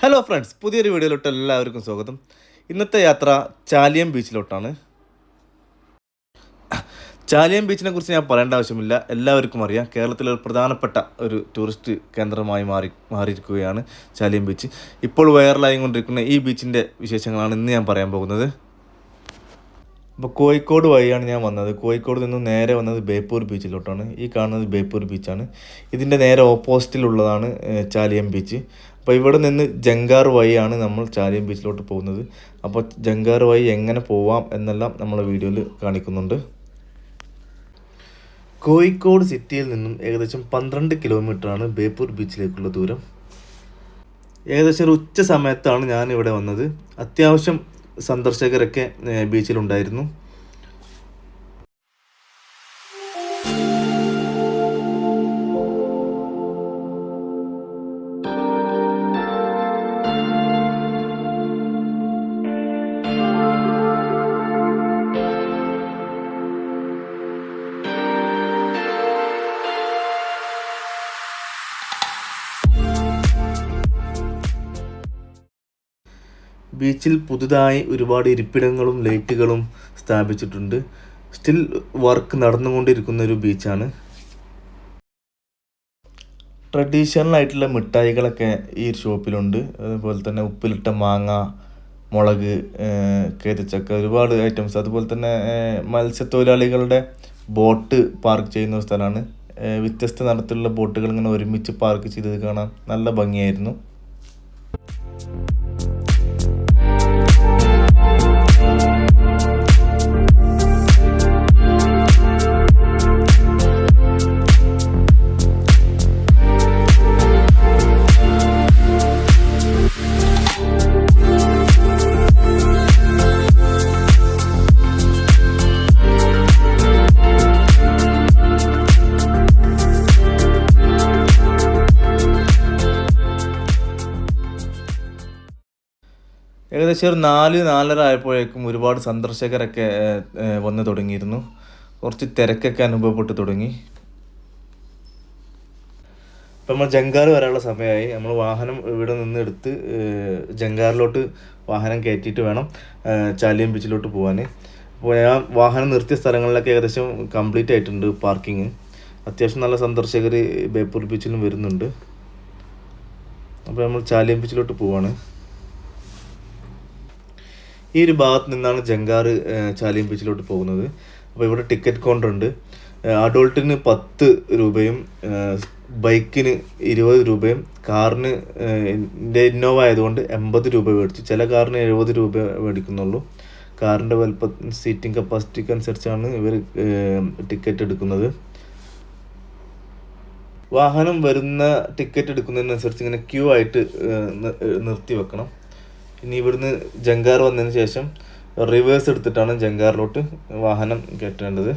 Hello friends, പുതിയൊരു വീഡിയോയിലോട്ട് എല്ലാവർക്കും സ്വാഗതം. ഇന്നത്തെ യാത്ര ചാലിയം ബീച്ചിലോട്ടാണ്. ചാലിയം ബീച്ചിനെ കുറിച്ച് ഞാൻ പറയേണ്ട ആവശ്യമില്ല, എല്ലാവർക്കും അറിയാം. കേരളത്തിലെ ഒരു പ്രധാനപ്പെട്ട ഒരു ടൂറിസ്റ്റ് കേന്ദ്രമായി മാറിയിരിക്കുകയാണ് ചാലിയം ബീച്ച്. ഇപ്പോൾ വൈറലായി കൊണ്ടിരിക്കുന്ന ഈ ബീച്ചിൻ്റെ വിശേഷങ്ങളാണ് ഇന്ന് ഞാൻ പറയാൻ പോകുന്നത്. അപ്പോൾ കോഴിക്കോട് വഴിയാണ് ഞാൻ വന്നത്. കോഴിക്കോട് നിന്ന് നേരെ വന്നത് ബേപ്പൂർ ബീച്ചിലോട്ടാണ്. ഈ കാണുന്നത് ബേപ്പൂർ ബീച്ചാണ്. ഇതിൻ്റെ നേരെ ഓപ്പോസിറ്റിലുള്ളതാണ് ചാലിയം ബീച്ച്. അപ്പോൾ ഇവിടെ നിന്ന് ജങ്കാർ വഴിയാണ് നമ്മൾ ചാലിയം ബീച്ചിലോട്ട് പോകുന്നത്. അപ്പോൾ ജങ്കാർ വഴി എങ്ങനെ പോവാം എന്നെല്ലാം നമ്മളെ വീഡിയോയിൽ കാണിക്കുന്നുണ്ട്. കോഴിക്കോട് സിറ്റിയിൽ നിന്നും ഏകദേശം 12 കിലോമീറ്ററാണ് ബേപ്പൂർ ബീച്ചിലേക്കുള്ള ദൂരം. ഏകദേശം ഒരു ഉച്ച സമയത്താണ് ഞാനിവിടെ വന്നത്. അത്യാവശ്യം സന്ദർശകരൊക്കെ ബീച്ചിലുണ്ടായിരുന്നു. ബീച്ചിൽ പുതുതായി ഒരുപാട് ഇരിപ്പിടങ്ങളും ലൈറ്റുകളും സ്ഥാപിച്ചിട്ടുണ്ട്. സ്റ്റിൽ വർക്ക് നടന്നുകൊണ്ടിരിക്കുന്ന ഒരു ബീച്ചാണ്. ട്രഡീഷണൽ ആയിട്ടുള്ള മിഠായികളൊക്കെ ഈ ഷോപ്പിലുണ്ട്. അതുപോലെ തന്നെ ഉപ്പിലിട്ട മാങ്ങ, മുളക്, കേതച്ചക്ക, ഒരുപാട് ഐറ്റംസ്. അതുപോലെ തന്നെ മത്സ്യത്തൊഴിലാളികളുടെ ബോട്ട് പാർക്ക് ചെയ്യുന്ന ഒരു സ്ഥലമാണ്. വ്യത്യസ്ത നിറത്തിലുള്ള ബോട്ടുകൾ ഇങ്ങനെ ഒരുമിച്ച് പാർക്ക് ചെയ്തത് കാണാൻ നല്ല ഭംഗിയായിരുന്നു. ഏകദേശം ഒരു 4-4:30 ആയപ്പോഴേക്കും ഒരുപാട് സന്ദർശകരൊക്കെ വന്നു തുടങ്ങിയിരുന്നു. കുറച്ച് തിരക്കൊക്കെ അനുഭവപ്പെട്ട് തുടങ്ങി. ഇപ്പം നമ്മൾ ജങ്കാർ വരാനുള്ള സമയമായി. നമ്മൾ വാഹനം ഇവിടെ നിന്ന് എടുത്ത് ജങ്കാറിലോട്ട് വാഹനം കയറ്റിയിട്ട് വേണം ചാലിയം ബീച്ചിലോട്ട് പോകാൻ. അപ്പോൾ ഞാൻ വാഹനം നിർത്തിയ സ്ഥലങ്ങളിലൊക്കെ ഏകദേശം കംപ്ലീറ്റ് ആയിട്ടുണ്ട് പാർക്കിങ്. അത്യാവശ്യം നല്ല സന്ദർശകർ ബേപ്പൂർ ബീച്ചിലും വരുന്നുണ്ട്. അപ്പോൾ നമ്മൾ ചാലിയം ബീച്ചിലോട്ട് പോവാണ്. ഈ ഒരു ഭാഗത്ത് നിന്നാണ് ജങ്കാർ ചാലിയം ബീച്ചിലോട്ട് പോകുന്നത്. അപ്പോൾ ഇവിടെ ടിക്കറ്റ് കൗണ്ടർ ഉണ്ട്. അഡൾട്ടിന് 10 രൂപയും ബൈക്കിന് 20 രൂപയും, കാറിന് ഇന്നോവ ആയതുകൊണ്ട് 80 രൂപ മേടിച്ചു. ചില കാറിന് 70 രൂപ മേടിക്കുന്നുള്ളൂ. കാറിൻ്റെ വലുപ്പം സീറ്റിംഗ് കപ്പാസിറ്റിക്ക് അനുസരിച്ചാണ് ഇവർ ടിക്കറ്റ് എടുക്കുന്നത്. വാഹനം വരുന്ന ടിക്കറ്റ് എടുക്കുന്നതിനനുസരിച്ച് ഇങ്ങനെ ക്യൂ ആയിട്ട് നിർത്തി വെക്കണം. ഇനി ഇവിടുന്ന് ജങ്കാർ വന്നതിന് ശേഷം റിവേഴ്സ് എടുത്തിട്ടാണ് ജങ്കാറിലോട്ട് വാഹനം കയറ്റേണ്ടത്.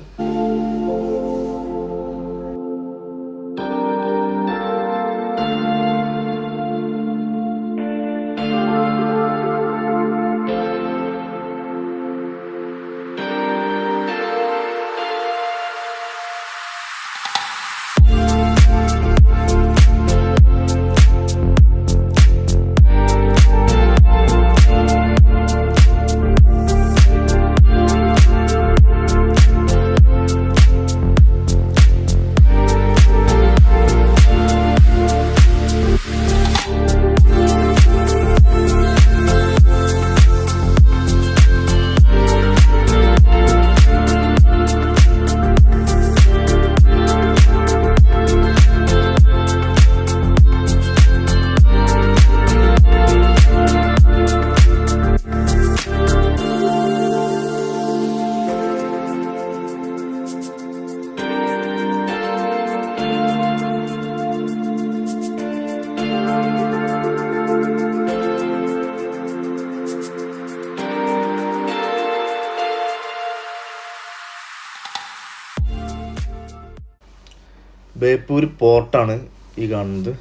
ബേപ്പൂർ പോർട്ടാണ് ഈ കാണുന്നത്.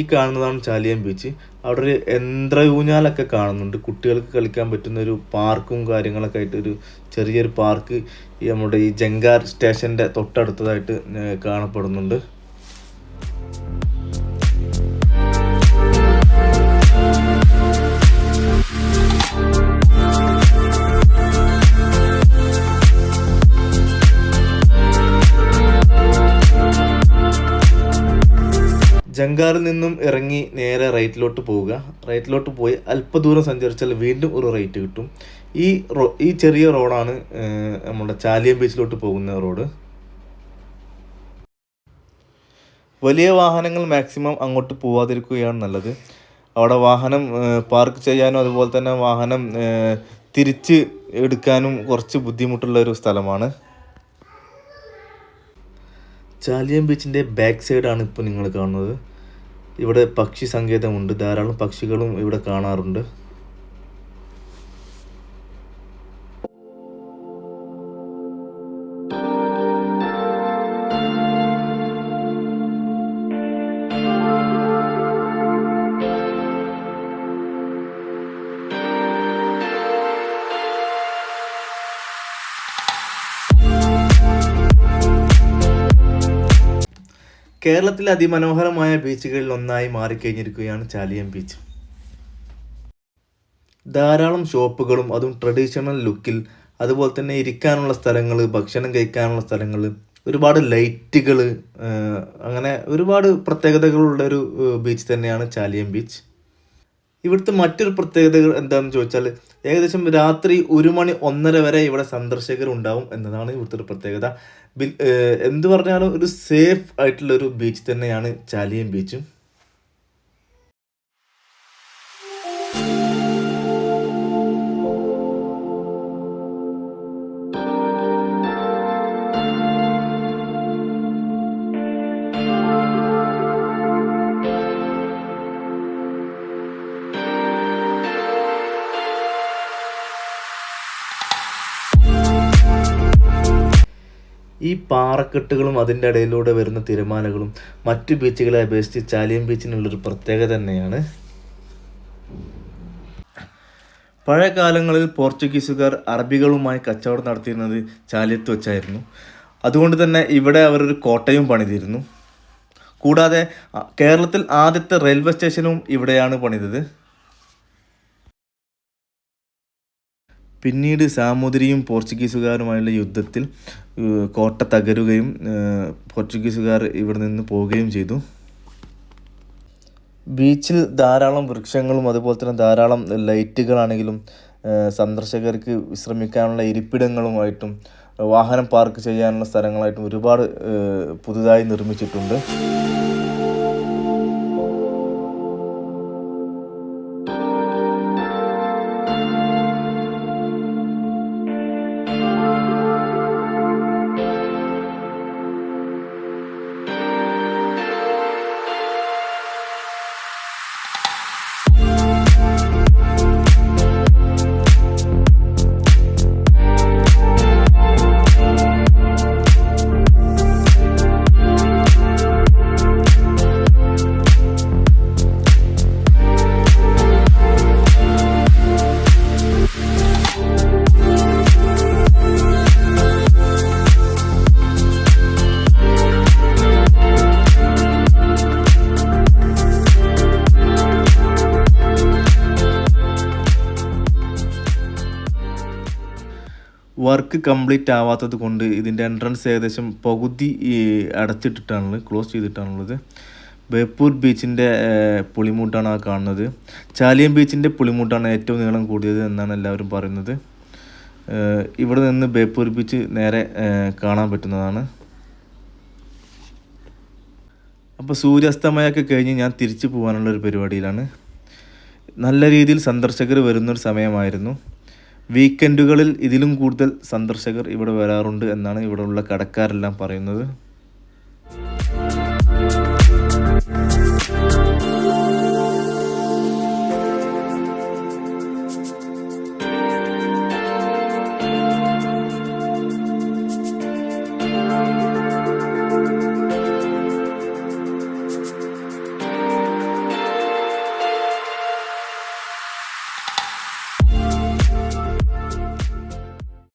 ഈ കാണുന്നതാണ് ചാലിയം ബീച്ച്. അവിടെ ഒരു യന്ത്രയൂഞ്ഞാലൊക്കെ കാണുന്നുണ്ട്. കുട്ടികൾക്ക് കളിക്കാൻ പറ്റുന്ന ഒരു പാർക്കും കാര്യങ്ങളൊക്കെ ആയിട്ട് ഒരു ചെറിയൊരു പാർക്ക് നമ്മുടെ ഈ ജങ്കാർ സ്റ്റേഷൻ്റെ തൊട്ടടുത്തതായിട്ട് കാണപ്പെടുന്നുണ്ട്. ജങ്കാറിൽ നിന്നും ഇറങ്ങി നേരെ റൈറ്റിലോട്ട് പോവുക. റൈറ്റിലോട്ട് പോയി അല്പദൂരം സഞ്ചരിച്ചാൽ വീണ്ടും ഒരു റൈറ്റ് കിട്ടും. ഈ ചെറിയ റോഡാണ് നമ്മുടെ ചാലിയം ബീച്ചിലോട്ട് പോകുന്ന റോഡ്. വലിയ വാഹനങ്ങൾ മാക്സിമം അങ്ങോട്ട് പോവാതിരിക്കുകയാണ് നല്ലത്. അവിടെ വാഹനം പാർക്ക് ചെയ്യാനും അതുപോലെ തന്നെ വാഹനം തിരിച്ച് എടുക്കാനും കുറച്ച് ബുദ്ധിമുട്ടുള്ള ഒരു സ്ഥലമാണ്. ചാലിയം ബീച്ചിൻ്റെ ബാക്ക് സൈഡാണ് ഇപ്പോൾ നിങ്ങൾ കാണുന്നത്. ഇവിടെ പക്ഷി സങ്കേതമുണ്ട്, ധാരാളം പക്ഷികളും ഇവിടെ കാണാറുണ്ട്. കേരളത്തിലെ അതിമനോഹരമായ ബീച്ചുകളിൽ ഒന്നായി മാറിക്കഴിഞ്ഞിരിക്കുകയാണ് ചാലിയം ബീച്ച്. ധാരാളം ഷോപ്പുകളും അതും ട്രഡീഷണൽ ലുക്കിൽ, അതുപോലെ തന്നെ ഇരിക്കാനുള്ള സ്ഥലങ്ങൾ, ഭക്ഷണം കഴിക്കാനുള്ള സ്ഥലങ്ങൾ, ഒരുപാട് ലൈറ്റുകൾ, അങ്ങനെ ഒരുപാട് പ്രത്യേകതകളുള്ള ഒരു ബീച്ച് തന്നെയാണ് ചാലിയം ബീച്ച്. ഇവിടുത്തെ മറ്റൊരു പ്രത്യേകതകൾ എന്താണെന്ന് ചോദിച്ചാൽ ഏകദേശം രാത്രി 1 മണി 1:30 വരെ ഇവിടെ സന്ദർശകർ ഉണ്ടാവും എന്നതാണ് ഇവിടുത്തെ ഒരു പ്രത്യേകത. എന്ത് പറഞ്ഞാലും ഒരു സേഫ് ആയിട്ടുള്ള ഒരു ബീച്ച് തന്നെയാണ് ചാലിയം ബീച്ചും. ഈ പാറക്കെട്ടുകളും അതിൻ്റെ ഇടയിലൂടെ വരുന്ന തിരമാലകളും മറ്റു ബീച്ചുകളെ അപേക്ഷിച്ച് ചാലിയം ബീച്ചിനുള്ളൊരു പ്രത്യേകത തന്നെയാണ്. പഴയ കാലങ്ങളിൽ പോർച്ചുഗീസുകാർ അറബികളുമായി കച്ചവടം നടത്തിയിരുന്നത് ചാലിയത്ത് വെച്ചായിരുന്നു. അതുകൊണ്ട് തന്നെ ഇവിടെ അവരൊരു കോട്ടയും പണിതിരുന്നു. കൂടാതെ കേരളത്തിൽ ആദ്യത്തെ റെയിൽവേ സ്റ്റേഷനും ഇവിടെയാണ് പണിതത്. പിന്നീട് സാമൂതിരിയും പോർച്ചുഗീസുകാരുമായുള്ള യുദ്ധത്തിൽ കോട്ട തകരുകയും പോർച്ചുഗീസുകാർ ഇവിടെ നിന്ന് പോവുകയും ചെയ്തു. ബീച്ചിൽ ധാരാളം വൃക്ഷങ്ങളും അതുപോലെ തന്നെ ധാരാളം ലൈറ്റുകളാണെങ്കിലും സന്ദർശകർക്ക് വിശ്രമിക്കാനുള്ള ഇരിപ്പിടങ്ങളുമായിട്ടും വാഹനം പാർക്ക് ചെയ്യാനുള്ള സ്ഥലങ്ങളായിട്ടും ഒരുപാട് പുതുതായി നിർമ്മിച്ചിട്ടുണ്ട്. വർക്ക് കംപ്ലീറ്റ് ആവാത്തത് കൊണ്ട് ഇതിൻ്റെ എൻട്രൻസ് ഏകദേശം പകുതി ക്ലോസ് ചെയ്തിട്ടാണുള്ളത്. ബേപ്പൂർ ബീച്ചിൻ്റെ പുളിമൂട്ടാണ് ആ കാണുന്നത്. ചാലിയം ബീച്ചിൻ്റെ പുളിമൂട്ടാണ് ഏറ്റവും നീളം കൂടിയത് എന്നാണ് എല്ലാവരും പറയുന്നത്. ഇവിടെ നിന്ന് ബേപ്പൂർ ബീച്ച് നേരെ കാണാൻ പറ്റുന്നതാണ്. അപ്പോൾ സൂര്യാസ്തമയമൊക്കെ കഴിഞ്ഞ് ഞാൻ തിരിച്ചു പോകാനുള്ളൊരു പരിപാടിയിലാണ്. നല്ല രീതിയിൽ സന്ദർശകർ വരുന്നൊരു സമയമായിരുന്നു. വീക്കെൻഡുകളിൽ ഇതിലും കൂടുതൽ സന്ദർശകർ ഇവിടെ വരാറുണ്ട് എന്നാണ് ഇവിടെയുള്ള കടക്കാരെല്ലാം പറയുന്നത്.